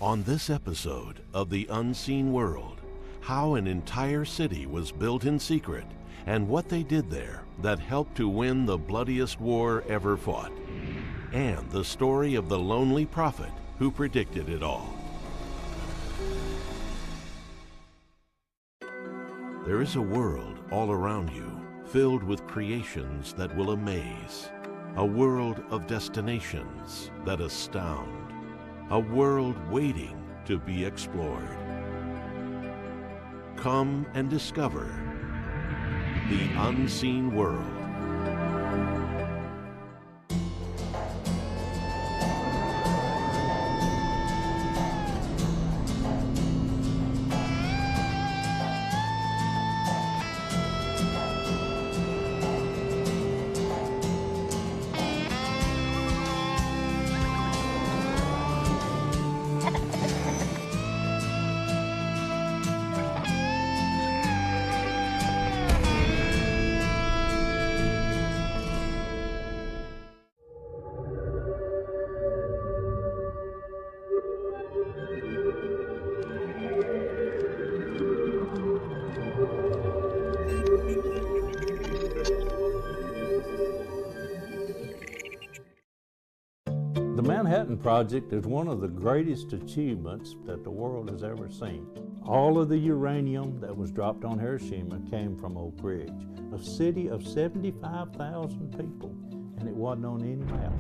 On this episode of The Unseen World, how an entire city was built in secret and what they did there that helped to win the bloodiest war ever fought, and the story of the lonely prophet who predicted it all. There is a world all around you filled with creations that will amaze, a world of destinations that astound, a world waiting to be explored. Come and discover the unseen world. The Manhattan Project is one of the greatest achievements that the world has ever seen. All of the uranium that was dropped on Hiroshima came from Oak Ridge, a city of 75,000 people, and it wasn't on any map.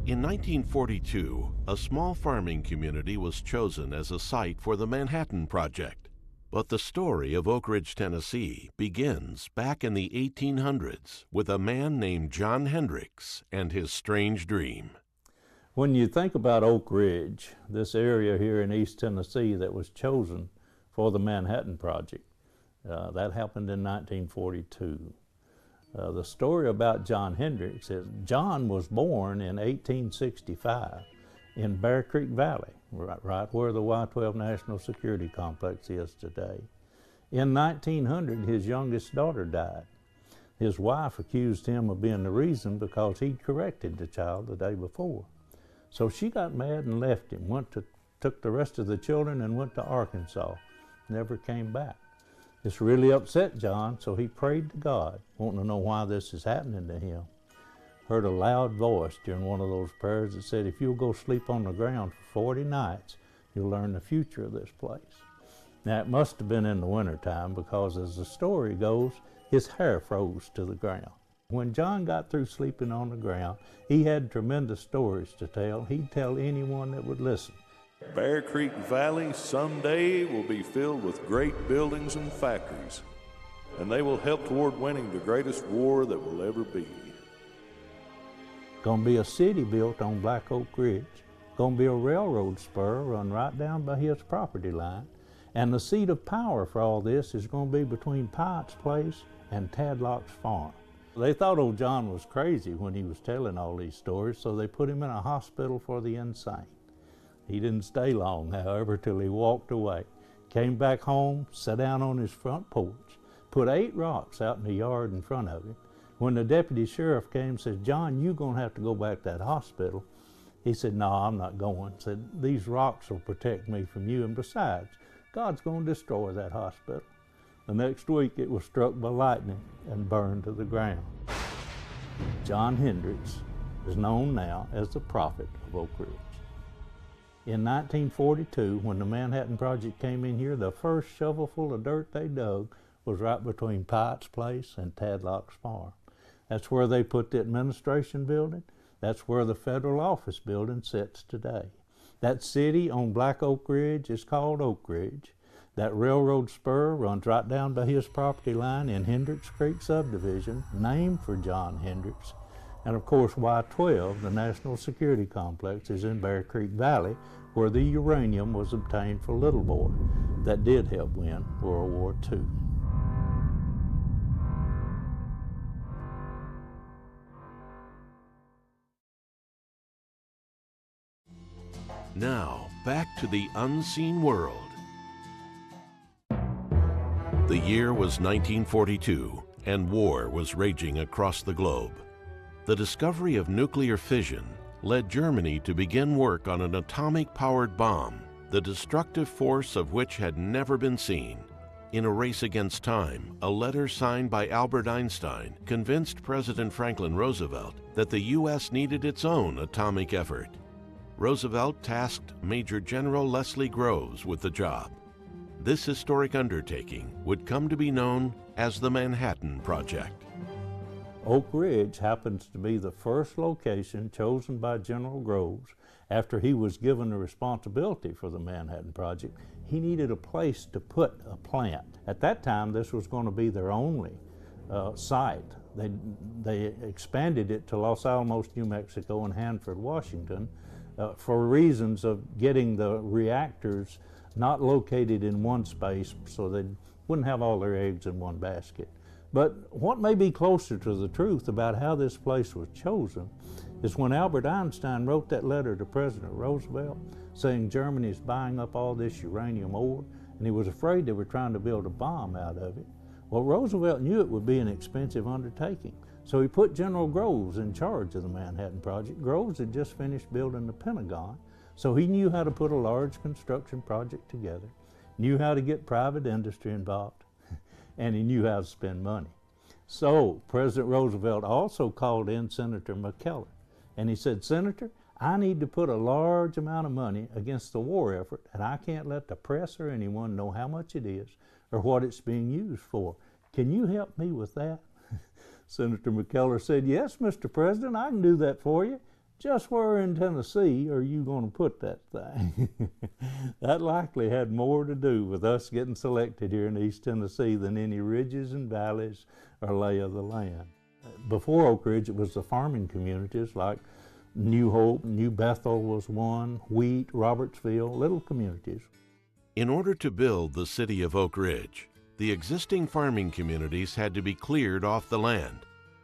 In 1942, a small farming community was chosen as a site for the Manhattan Project. But the story of Oak Ridge, Tennessee begins back in the 1800s with a man named John Hendricks and his strange dream. When you think about Oak Ridge, this area here in East Tennessee that was chosen for the Manhattan Project, that happened in 1942. The story about John Hendricks is John was born in 1865 in Bear Creek Valley, right where the Y-12 National Security Complex is today. In 1900, his youngest daughter died. His wife accused him of being the reason because he'd corrected the child the day before. So she got mad and left him, took the rest of the children and went to Arkansas, never came back. This really upset John, so he prayed to God, wanting to know why this is happening to him. Heard a loud voice during one of those prayers that said, if you'll go sleep on the ground for 40 nights, you'll learn the future of this place. Now, it must have been in the wintertime because, as the story goes, his hair froze to the ground. When John got through sleeping on the ground, he had tremendous stories to tell. He'd tell anyone that would listen. Bear Creek Valley someday will be filled with great buildings and factories, and they will help toward winning the greatest war that will ever be. Gonna be a city built on Black Oak Ridge. Gonna be a railroad spur run right down by his property line. And the seat of power for all this is gonna be between Pyatt's Place and Tadlock's farm. They thought old John was crazy when he was telling all these stories, so they put him in a hospital for the insane. He didn't stay long, however, till he walked away. Came back home, sat down on his front porch, put 8 rocks out in the yard in front of him. When the deputy sheriff came and said, John, you're gonna have to go back to that hospital. He said, no, I'm not going. Said, these rocks will protect me from you, and besides, God's gonna destroy that hospital. The next week it was struck by lightning and burned to the ground. John Hendricks is known now as the prophet of Oak Ridge. In 1942, when the Manhattan Project came in here, the first shovelful of dirt they dug was right between Pyatt's Place and Tadlock's farm. That's where they put the administration building. That's where the federal office building sits today. That city on Black Oak Ridge is called Oak Ridge. That railroad spur runs right down by his property line in Hendricks Creek subdivision, named for John Hendricks. And of course, Y-12, the National Security Complex, is in Bear Creek Valley, where the uranium was obtained for Little Boy. That did help win World War II. Now, back to the unseen world. The year was 1942, and war was raging across the globe. The discovery of nuclear fission led Germany to begin work on an atomic-powered bomb, the destructive force of which had never been seen. In a race against time, a letter signed by Albert Einstein convinced President Franklin Roosevelt that the U.S. needed its own atomic effort. Roosevelt tasked Major General Leslie Groves with the job. This historic undertaking would come to be known as the Manhattan Project. Oak Ridge happens to be the first location chosen by General Groves after he was given the responsibility for the Manhattan Project. He needed a place to put a plant. At that time, this was going to be their only site. They expanded it to Los Alamos, New Mexico and Hanford, Washington for reasons of getting the reactors not located in one space so they wouldn't have all their eggs in one basket. But what may be closer to the truth about how this place was chosen is when Albert Einstein wrote that letter to President Roosevelt saying Germany's buying up all this uranium ore, and he was afraid they were trying to build a bomb out of it. Well, Roosevelt knew it would be an expensive undertaking, so he put General Groves in charge of the Manhattan Project. Groves had just finished building the Pentagon, so he knew how to put a large construction project together, knew how to get private industry involved, and he knew how to spend money. So President Roosevelt also called in Senator McKellar, and he said, "Senator, I need to put a large amount of money against the war effort, and I can't let the press or anyone know how much it is or what it's being used for. Can you help me with that?" Senator McKellar said, "Yes, Mr. President, I can do that for you. Just where in Tennessee are you going to put that thing?" That likely had more to do with us getting selected here in East Tennessee than any ridges and valleys or lay of the land. Before Oak Ridge, it was the farming communities like New Hope, New Bethel was one, Wheat, Robertsville, little communities. In order to build the city of Oak Ridge, the existing farming communities had to be cleared off the land.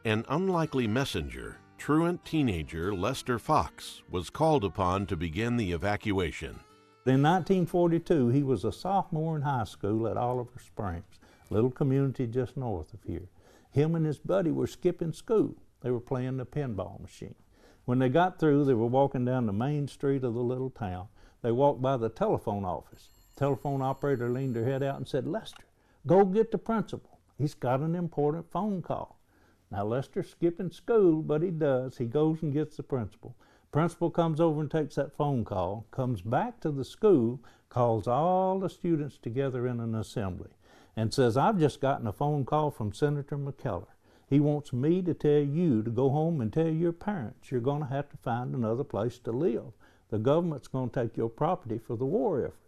An unlikely messenger, truant teenager Lester Fox, was called upon to begin the evacuation. In 1942, he was a sophomore in high school at Oliver Springs, a little community just north of here. Him and his buddy were skipping school. They were playing the pinball machine. When they got through, they were walking down the main street of the little town. They walked by the telephone office. The telephone operator leaned her head out and said, "Lester, go get the principal. He's got an important phone call." Now, Lester's skipping school, but he does. He goes and gets the principal. Principal comes over and takes that phone call, comes back to the school, calls all the students together in an assembly, and says, "I've just gotten a phone call from Senator McKellar. He wants me to tell you to go home and tell your parents you're going to have to find another place to live. The government's going to take your property for the war effort."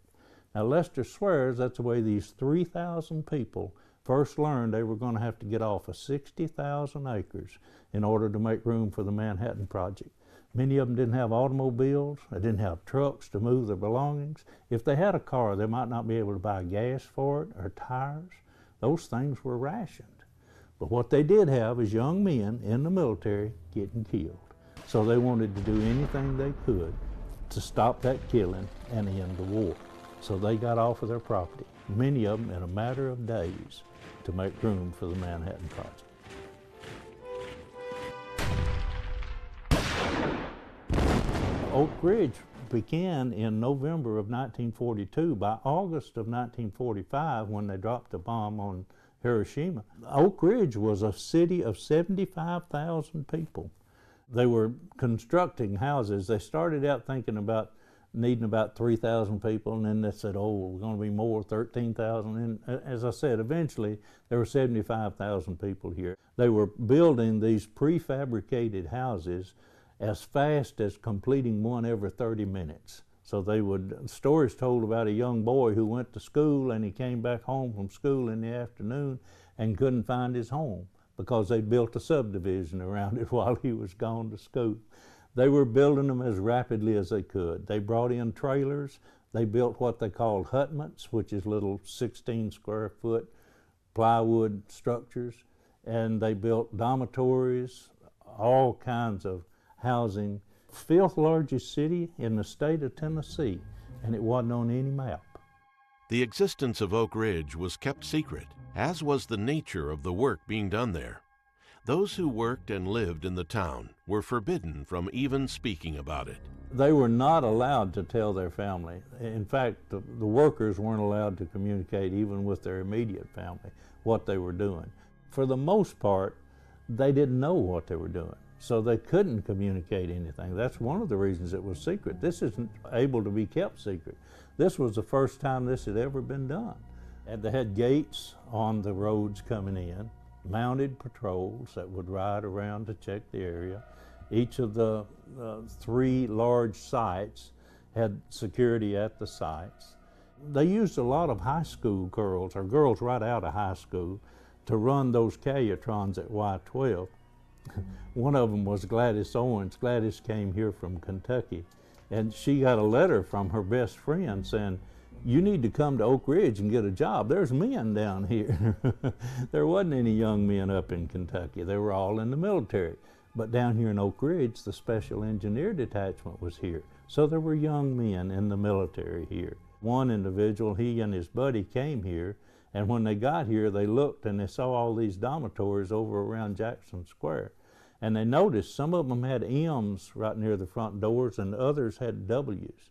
Now, Lester swears that's the way these 3,000 people first learned they were going to have to get off of 60,000 acres in order to make room for the Manhattan Project. Many of them didn't have automobiles. They didn't have trucks to move their belongings. If they had a car, they might not be able to buy gas for it or tires. Those things were rationed. But what they did have is young men in the military getting killed. So they wanted to do anything they could to stop that killing and end the war. So they got off of their property, many of them in a matter of days, to make room for the Manhattan Project. Oak Ridge began in November of 1942. By August of 1945, when they dropped the bomb on Hiroshima, Oak Ridge was a city of 75,000 people. They were constructing houses. They started out thinking about needing about 3,000 people, and then they said, "Oh, we're going to be more, 13,000. And as I said, eventually there were 75,000 people here. They were building these prefabricated houses as fast as completing one every 30 minutes. So they would, stories told about a young boy who went to school and he came back home from school in the afternoon and couldn't find his home because they built a subdivision around it while he was gone to school. They were building them as rapidly as they could. They brought in trailers. They built what they called hutments, which is little 16 square foot plywood structures. And they built dormitories, all kinds of housing Fifth largest city in the state of Tennessee, and it wasn't on any map. The existence of Oak Ridge was kept secret, as was the nature of the work being done there. Those who worked and lived in the town were forbidden from even speaking about it. They were not allowed to tell their family. In fact, the workers weren't allowed to communicate even with their immediate family what they were doing. For the most part, they didn't know what they were doing, so they couldn't communicate anything. That's one of the reasons it was secret. This isn't able to be kept secret. This was the first time this had ever been done. And they had gates on the roads coming in, mounted patrols that would ride around to check the area. Each of the 3 large sites had security at the sites. They used a lot of high school girls, or girls right out of high school, to run those Callutrons at Y-12. One of them was Gladys Owens. Gladys came here from Kentucky, and she got a letter from her best friend saying, "You need to come to Oak Ridge and get a job. There's men down here." There wasn't any young men up in Kentucky. They were all in the military. But down here in Oak Ridge, the Special Engineer Detachment was here. So there were young men in the military here. One individual, he and his buddy came here, and when they got here, they looked and they saw all these dormitories over around Jackson Square. And they noticed some of them had M's right near the front doors and others had W's.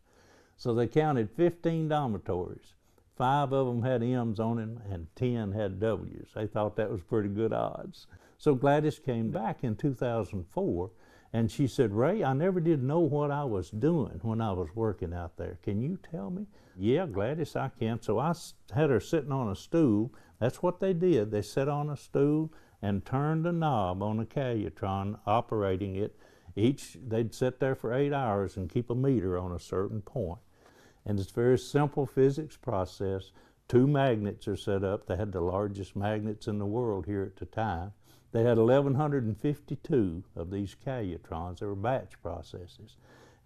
So they counted 15 dormitories. 5 of them had M's on them and 10 had W's. They thought that was pretty good odds. So Gladys came back in 2004 and she said, "Ray, I never did know what I was doing when I was working out there. Can you tell me?" "Yeah, Gladys, I can." So I had her sitting on a stool. That's what they did. They sat on a stool and turned a knob on a Callutron, operating it. They'd sit there for 8 hours and keep a meter on a certain point. And it's a very simple physics process. 2 magnets are set up. They had the largest magnets in the world here at the time. They had 1,152 of these Callutrons. They were batch processes.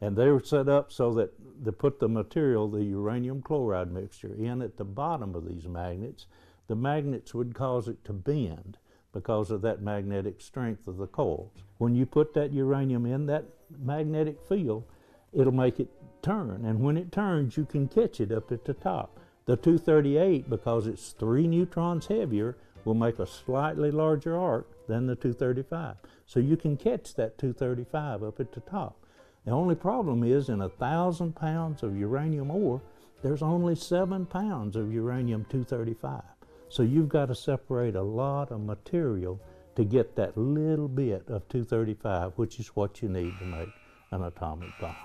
And they were set up so that they put the material, the uranium chloride mixture, in at the bottom of these magnets. The magnets would cause it to bend because of that magnetic strength of the coils. When you put that uranium in that magnetic field, it'll make it turn. And when it turns, you can catch it up at the top. The 238, because it's 3 neutrons heavier, will make a slightly larger arc than the 235. So you can catch that 235 up at the top. The only problem is in 1,000 pounds of uranium ore, there's only 7 pounds of uranium-235. So you've got to separate a lot of material to get that little bit of 235, which is what you need to make an atomic bomb.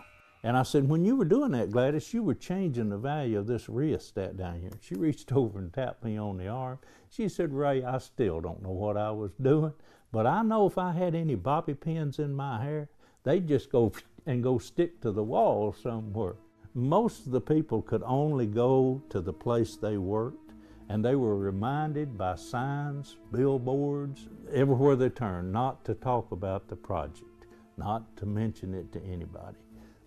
And I said, "When you were doing that, Gladys, you were changing the value of this rheostat down here." She reached over and tapped me on the arm. She said, "Ray, I still don't know what I was doing, but I know if I had any bobby pins in my hair, they'd just go stick to the wall somewhere." Most of the people could only go to the place they worked, and they were reminded by signs, billboards, everywhere they turned, not to talk about the project, not to mention it to anybody.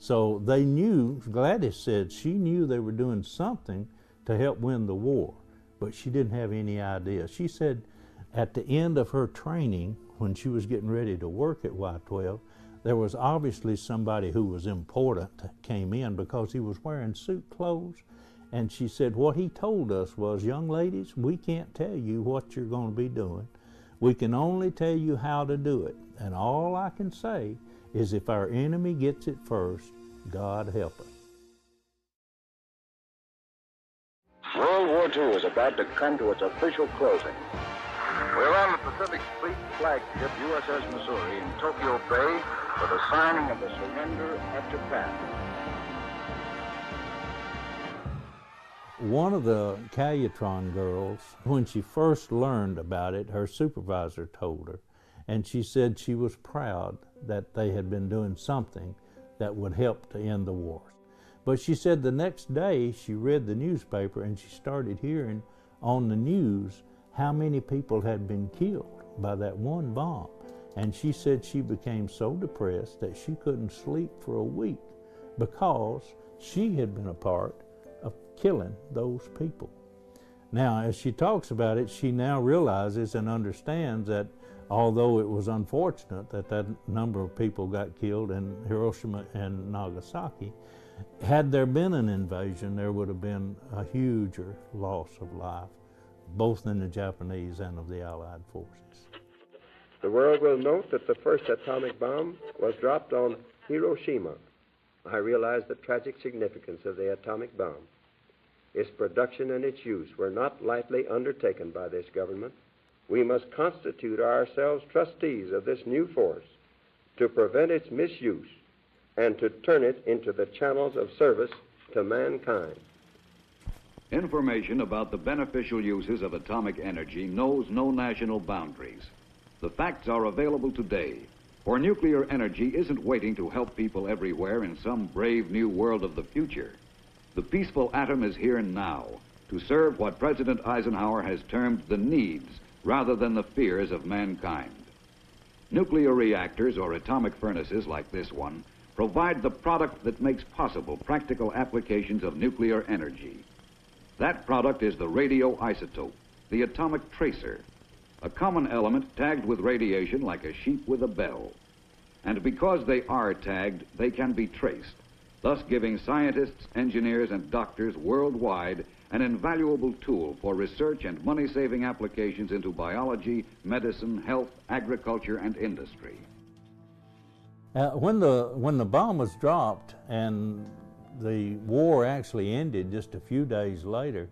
So they knew, Gladys said she knew they were doing something to help win the war, but she didn't have any idea. She said at the end of her training, when she was getting ready to work at Y-12, there was obviously somebody who was important that came in because he was wearing suit clothes. And she said, what he told us was, "Young ladies, we can't tell you what you're going to be doing. We can only tell you how to do it. And all I can say is if our enemy gets it first, God help us." World War II is about to come to its official closing. We're on the Pacific Fleet flagship USS Missouri in Tokyo Bay for the signing of the surrender of Japan. One of the Callutron girls, when she first learned about it, her supervisor told her, and she said she was proud that they had been doing something that would help to end the war. But she said the next day she read the newspaper and she started hearing on the news how many people had been killed by that one bomb. And she said she became so depressed that she couldn't sleep for a week because she had been a part of killing those people. Now, as she talks about it, she now realizes and understands that although it was unfortunate that that number of people got killed in Hiroshima and Nagasaki. Had there been an invasion, there would have been a huger loss of life, both in the Japanese and of the Allied forces. The world will note that the first atomic bomb was dropped on Hiroshima. I realize the tragic significance of the atomic bomb. Its production and its use were not lightly undertaken by this government. We must constitute ourselves trustees of this new force to prevent its misuse and to turn it into the channels of service to mankind. Information about the beneficial uses of atomic energy knows no national boundaries. The facts are available today, for nuclear energy isn't waiting to help people everywhere in some brave new world of the future. The peaceful atom is here now to serve what President Eisenhower has termed the needs rather than the fears of mankind. Nuclear reactors or atomic furnaces like this one provide the product that makes possible practical applications of nuclear energy. That product is the radioisotope, the atomic tracer, a common element tagged with radiation like a sheep with a bell. And because they are tagged, they can be traced, thus giving scientists, engineers, and doctors worldwide an invaluable tool for research and money-saving applications into biology, medicine, health, agriculture, and industry. When the bomb was dropped and the war actually ended just a few days later,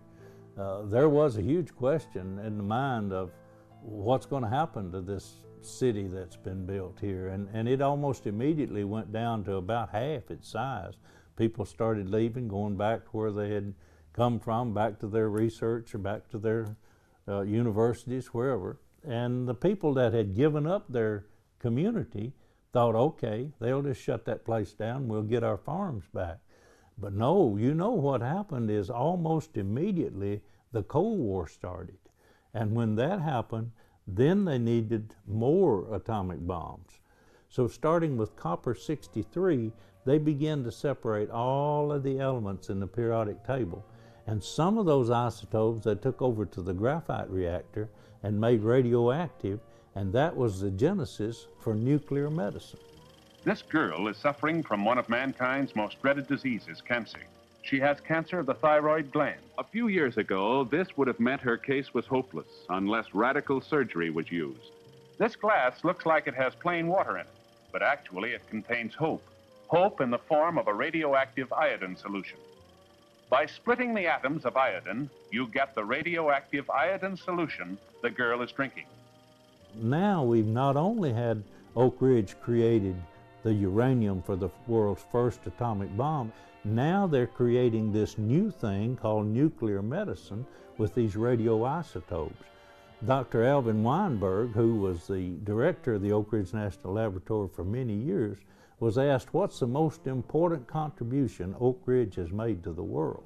there was a huge question in the mind of what's going to happen to this city that's been built here. And it almost immediately went down to about half its size. People started leaving, going back to where they had come from, back to their research or back to their universities, wherever. And the people that had given up their community thought, okay, they'll just shut that place down, we'll get our farms back. But no, you know what happened is almost immediately the Cold War started. And when that happened, then they needed more atomic bombs. So starting with copper-63, they began to separate all of the elements in the periodic table. And some of those isotopes they took over to the graphite reactor and made radioactive, and that was the genesis for nuclear medicine. This girl is suffering from one of mankind's most dreaded diseases, cancer. She has cancer of the thyroid gland. A few years ago, this would have meant her case was hopeless unless radical surgery was used. This glass looks like it has plain water in it, but actually it contains hope. Hope in the form of a radioactive iodine solution. By splitting the atoms of iodine, you get the radioactive iodine solution the girl is drinking. Now we've not only had Oak Ridge created the uranium for the world's first atomic bomb, now they're creating this new thing called nuclear medicine with these radioisotopes. Dr. Alvin Weinberg, who was the director of the Oak Ridge National Laboratory for many years, was asked, what's the most important contribution Oak Ridge has made to the world?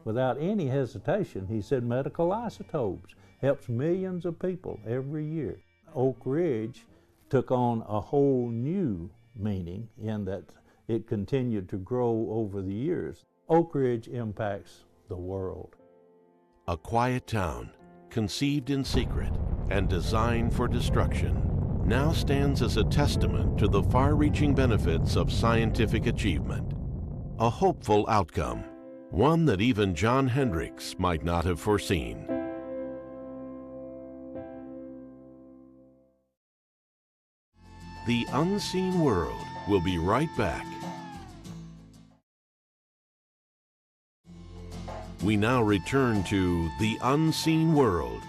Without any hesitation, he said medical isotopes helps millions of people every year. Oak Ridge took on a whole new meaning in that it continued to grow over the years. Oak Ridge impacts the world. A quiet town, conceived in secret and designed for destruction, now stands as a testament to the far-reaching benefits of scientific achievement. A hopeful outcome, one that even John Hendricks might not have foreseen. The Unseen World will be right back. We now return to The Unseen World.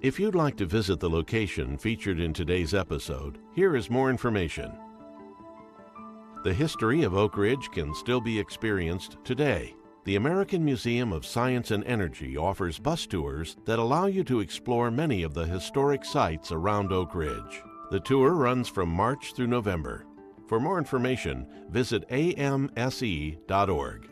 If you'd like to visit the location featured in today's episode, here is more information. The history of Oak Ridge can still be experienced today. The American Museum of Science and Energy offers bus tours that allow you to explore many of the historic sites around Oak Ridge. The tour runs from March through November. For more information, visit amse.org.